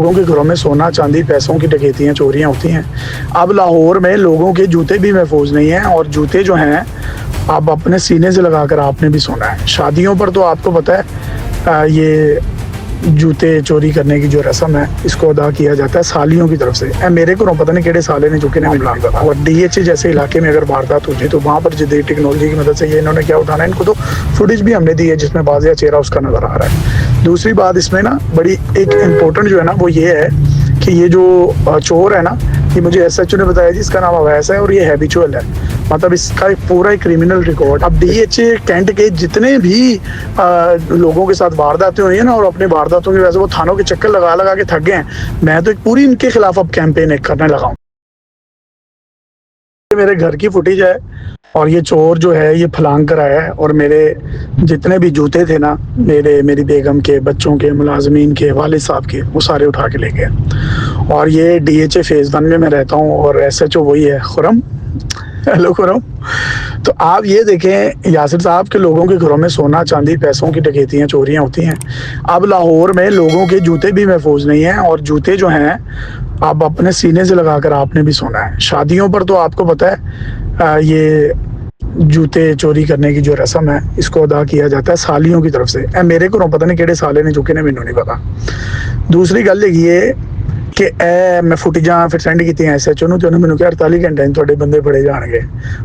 लोगों के घरों में सोना चांदी पैसों की डकैतियाँ चोरियाँ होती हैं। अब लाहौर में लोगों के जूते भी महफूज नहीं हैं और जूते जो हैं आप अपने सीने से लगाकर आपने भी सोना है। शादियों पर तो आपको पता है ये जूते चोरी करने की जो रस्म है इसको अदा किया जाता है सालियों की तरफ से। मेरे को पता नहीं केड़े साले ने चुके ने मिला पता। और DHA जैसे इलाके में अगर वारदात हो जाए तो वहाँ पर जदीद टेक्नोलॉजी की मदद से ये इन्होंने क्या उठाना है, इनको तो फुटेज भी हमने दी है जिसमें बाज़िया चेहरा उसका नज़र आ रहा है। दूसरी बात इसमें ना बड़ी एक इम्पोर्टेंट जो है ना वो ये है कि ये जो चोर है ना ये मुझे SHO ने बताया जी इसका नाम अवैस है और ये हैबिचुअल है, मतलब इसका एक पूरा एक क्रिमिनल रिकॉर्ड। अब DHA कैंट के जितने भी लोगों के साथ वारदातें हुई हैं ना और अपने वारदातों की वजह से वो थानों के चक्कर लगा लगा के थक गए हैं, मैं तो एक पूरी इनके खिलाफ अब कैंपेन एक करने लगा हूँ। मेरे घर की फुटेज है और ये चोर जो है ये फलांग कर आया है और मेरे जितने भी जूते थे ना मेरी बेगम के, बच्चों के, मुलाजमीन के, वालिद साहब के, वो सारे उठा के ले गए। और ये DHA फेज़ 1 में मैं रहता हूँ और SHO वही है खुरम। हेलो खुरम। तो आप ये देखें यासिर साहब के लोगों के घरों में सोना चांदी पैसों की डकैतियाँ चोरियाँ होती हैं। अब लाहौर में लोगों के जूते भी महफूज नहीं हैं और जूते जो हैं आप अपने सीने से लगाकर आपने भी सोना है। शादियों पर तो आपको पता है ये जूते चोरी करने की जो रस्म है इसको अदा किया जाता है सालियों की तरफ से। मेरे को पता नहीं केड़े साले ने चुके ने मैनू नहीं पता। दूसरी गल ये कि मैं फुटेजा फिर सेंड की SHO ਨੂੰ ਤੇ ਉਹਨੇ ਮੈਨੂੰ ਕਿਹਾ 48 घंटे में थोड़े बंदे फड़े जाएंगे।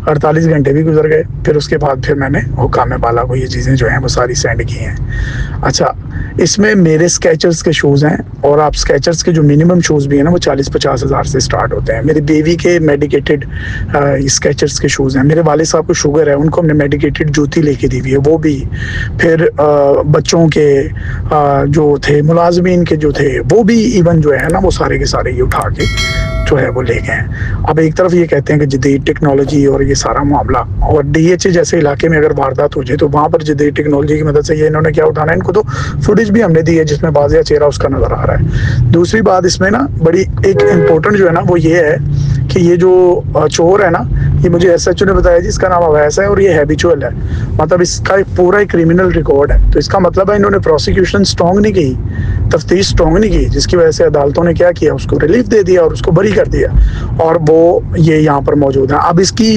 48 घंटे भी गुजर गए। फिर उसके बाद फिर मैंने हुकाम बाला को ये चीज़ें जो हैं वो सारी सेंड की हैं। अच्छा, इसमें मेरे स्केचर्स के शूज़ हैं और आप स्केचर्स के जो मिनिमम शूज़ भी हैं ना वो 40-50 हज़ार से स्टार्ट होते हैं। मेरी बेबी के मेडिकेटेड स्केचर्स के शूज़ हैं। मेरे वालिद साहब को शुगर है, उनको हमने मेडिकेटेड जूती लेके दी हुई है वो भी। फिर बच्चों के जो थे, मुलाजमीन के जो थे वो भी इवन जो है ना वो सारे के सारे ये उठा के जो है वो ले गए हैं। अब एक तरफ ये कहते हैं कि जदीद टेक्नोलॉजी और ये सारा मामला, और DHA जैसे इलाके में अगर वारदात हो जाए तो वहाँ पर जदीद टेक्नोलॉजी की मदद से ये इन्होंने क्या उठाना है, इनको तो फुटेज भी हमने दी है जिसमें बाज़िया चेहरा उसका नज़र आ रहा है। दूसरी बात इसमें ना बड़ी एक इम्पोर्टेंट जो है ना वो ये है कि ये जो चोर है ना ये मुझे SHO ने बताया जी इसका नाम अवैस है और ये हैबिचुअल है, मतलब इसका एक पूरा एक क्रिमिनल रिकॉर्ड है। तो इसका मतलब है इन्होंने प्रोसिक्यूशन स्ट्रॉन्ग नहीं की, तफ्तीश स्ट्रॉन्ग नहीं की, जिसकी वजह से अदालतों ने क्या किया, उसको रिलीफ दे दिया और उसको बरी कर दिया और वो ये यहाँ पर मौजूद है। अब इसकी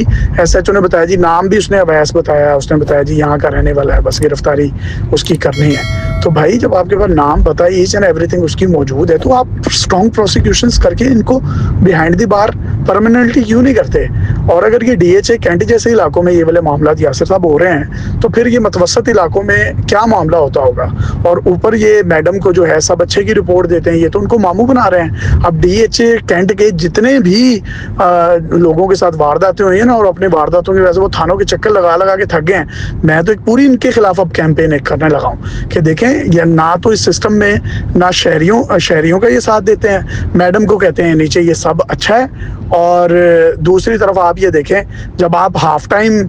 SHO ने बताया जी नाम भी उसने अवैस बताया, उसने बताया जी यहाँ का रहने वाला है, बस गिरफ्तारी उसकी करनी है। तो भाई जब आपके पास नाम पता है, ईच एंड एवरीथिंग उसकी मौजूद है, तो आप स्ट्रॉन्ग प्रोसिक्यूशंस करके इनको बिहाइंड द बार परमानेंटली क्यों नहीं करते। और अगर ये DHA कैंट जैसे इलाकों में ये वाले मामला यासिर साहब हो रहे हैं तो फिर ये मतवसत इलाकों में क्या मामला होता होगा। और ऊपर ये मैडम को जो है सब अच्छे की रिपोर्ट देते हैं, ये तो उनको मामू बना रहे हैं। अब DHA कैंट के जितने भी लोगों के साथ वारदातें हुई हैं ना और अपने वारदातों की वजह से वो थानों के चक्कर लगा लगा के थक गए हैं, मैं तो एक पूरी इनके खिलाफ अब कैंपेन एक करने लगा हूँ कि देखें या ना तो इस सिस्टम में ना शहरियों का ये साथ देते हैं, मैडम को कहते हैं नीचे ये सब अच्छा है। और दूसरी तरफ आप ये देखें जब आप हाफ टाइम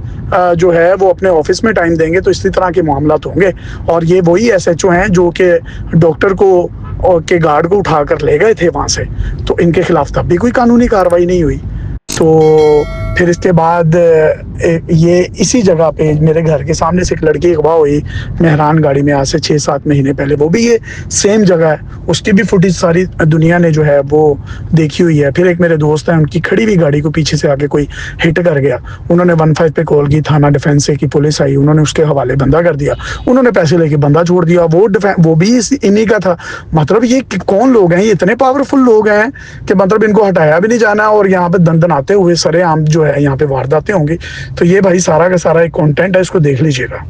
जो है वो अपने ऑफिस में टाइम देंगे तो इसी तरह के मामला होंगे। और ये वही SHO हैं जो कि डॉक्टर को और के गार्ड को उठा कर ले गए थे वहाँ से, तो इनके खिलाफ तब भी कोई कानूनी कार्रवाई नहीं हुई। तो फिर इसके बाद ये इसी जगह पे मेरे घर के सामने से एक लड़की अगवा हुई मेहरान गाड़ी में आज से 6-7 महीने पहले, वो भी ये सेम जगह है, उसकी भी फुटेज सारी दुनिया ने जो है वो देखी हुई है। फिर एक मेरे दोस्त हैं, उनकी खड़ी हुई गाड़ी को पीछे से आके कोई हिट कर गया, उन्होंने 15 पे कॉल की, थाना डिफेंस से की पुलिस आई, उन्होंने उसके हवाले बंदा कर दिया, उन्होंने पैसे लेके बंदा छोड़ दिया, वो भी इन्हीं का था। मतलब ये कौन लोग हैं, ये इतने पावरफुल लोग हैं कि मतलब इनको हटाया भी नहीं जाना और यहाँ पे दंदन आते हुए सरेआम जो है यहाँ पे वारदातें होंगी। तो ये भाई सारा का सारा एक कंटेंट है, इसको देख लीजिएगा।